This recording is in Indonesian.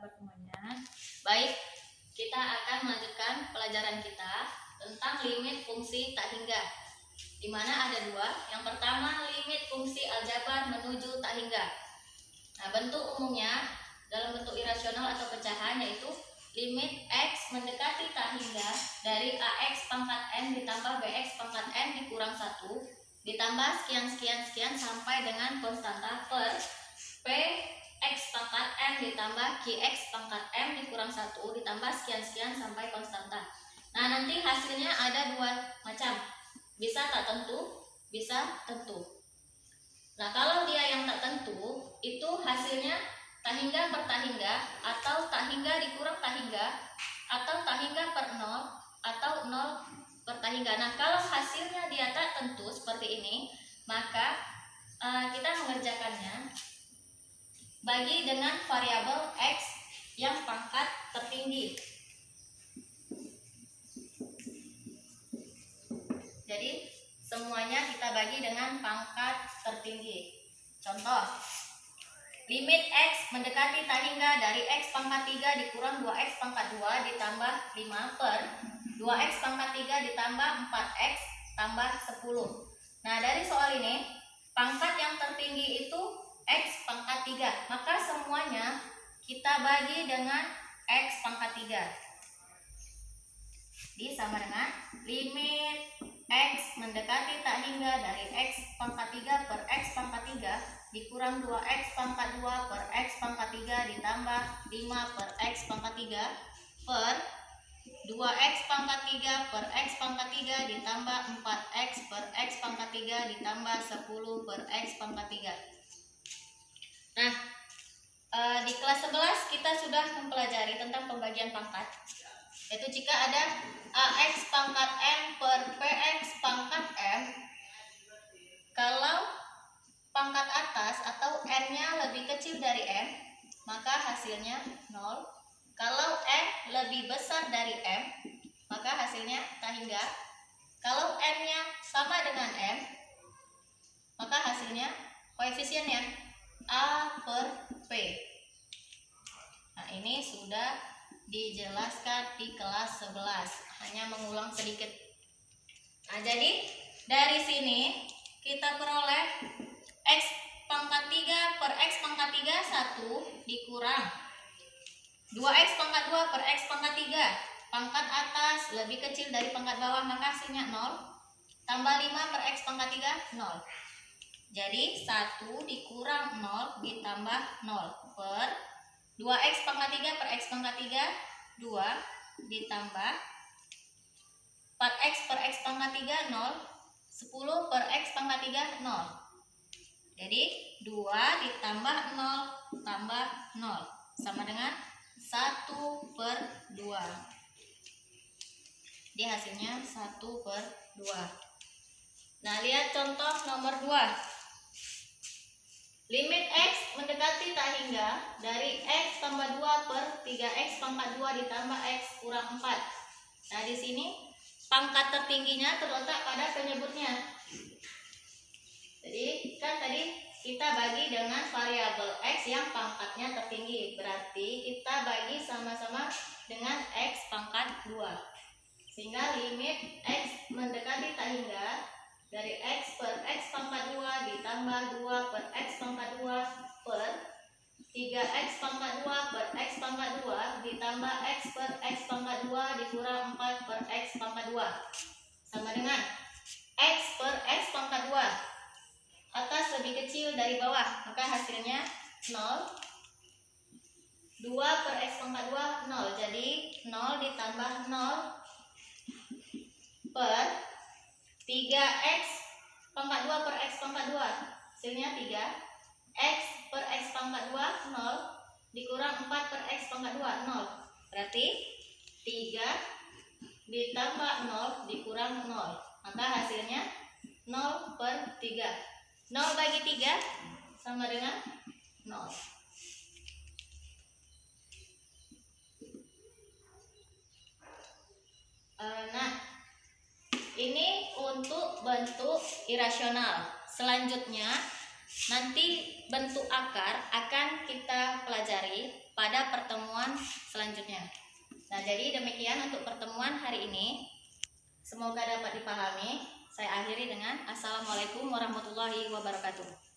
kabar semuanya? Baik, kita akan melanjutkan pelajaran kita tentang limit fungsi tak hingga, di mana ada dua. Yang pertama, limit fungsi aljabar menuju tak hingga. Nah, bentuk umumnya dalam bentuk irasional atau pecahan yaitu limit x mendekati tak hingga dari ax pangkat n ditambah bx pangkat n dikurang 1 ditambah sekian sampai dengan konstanta per p x pangkat m ditambah qx pangkat m dikurang 1 ditambah sekian sampai konstanta. Nah, nanti hasilnya ada dua macam, bisa tak tentu, bisa tentu. Nah, kalau dia yang tak tentu, itu hasilnya tak hingga per tak hingga, atau tak hingga dikurang tak hingga, atau tak hingga per 0, atau 0 per tak hingga. Nah, kalau hasilnya dia tak tentu seperti ini, maka kita mengerjakannya bagi dengan variabel x yang pangkat tertinggi. Jadi semuanya kita bagi dengan pangkat tertinggi. Contoh, limit x mendekati tak hingga dari x pangkat 3 dikurang 2x pangkat 2 ditambah 5 per 2x pangkat 3 ditambah 4x tambah 10. Nah, dari soal ini, pangkat yang tertinggi itu x pangkat 3. Maka semuanya kita bagi dengan x pangkat 3. Jadi sama dengan limit x mendekati tak hingga dari x pangkat 3 per x pangkat 3 dikurang 2x pangkat 2 per x pangkat 3 ditambah 5 per x pangkat 3 per 2x pangkat 3 per x pangkat 3 ditambah 4x per x pangkat 3 ditambah 10 per x pangkat 3. Nah, di kelas 11 kita sudah mempelajari tentang pembagian pangkat, yaitu jika ada ax pangkat m per px pangkat m, kalau pangkat atas atau n-nya lebih kecil dari m, maka hasilnya 0. Kalau m lebih besar dari m, maka hasilnya tak hingga. Kalau n-nya sama dengan m, maka hasilnya koefisiennya a per p. Nah, ini sudah dijelaskan di kelas 11, hanya mengulang sedikit. Nah, jadi dari sini kita peroleh x pangkat 3 per x pangkat 3 1 dikurang 2x pangkat 2 per x pangkat 3, pangkat atas lebih kecil dari pangkat bawah, maka hasilnya 0, tambah 5 per x pangkat 3 0. Jadi 1 dikurang 0 ditambah 0 per 2x pangkat 3 per x pangkat 3 2 ditambah 4x per x pangkat 3 0, 10 per x pangkat 3 0. Jadi 2 ditambah 0 tambah 0 sama dengan 1 per 2. Jadi hasilnya 1 per 2. Nah, lihat contoh nomor 2. Limit x mendekati tak hingga dari x tambah 2 per 3x pangkat 2 ditambah x kurang 4. Nah, di sini pangkat tertingginya terletak pada penyebutnya. Jadi kan tadi kita bagi dengan variabel x yang pangkatnya tertinggi, berarti kita bagi sama-sama dengan x pangkat 2. Sehingga limit x mendekati tak hingga dari x per x pangkat 2 ditambah 2 per x pangkat 2 per 3x pangkat 2 per x pangkat 2 ditambah x per x pangkat 2 dikurang 4 per x pangkat 2 sama dengan x per x pangkat 2. Atas lebih kecil dari bawah, maka hasilnya 0. 2 per x pangkat 2 0. Jadi 0 ditambah 0 per 3x pangkat 2 per x pangkat 2, hasilnya 3. X per x pangkat 2 0 dikurang 4 per x pangkat 2 0. Berarti 3 ditambah 0 dikurang 0, maka hasilnya 0 per 3. 0 bagi 3 sama dengan 0. Nah, ini untuk bentuk irasional. Selanjutnya nanti bentuk akar akan kita pelajari pada pertemuan selanjutnya. Nah, jadi demikian untuk pertemuan hari ini. Semoga dapat dipahami. Saya akhiri dengan Assalamualaikum warahmatullahi wabarakatuh.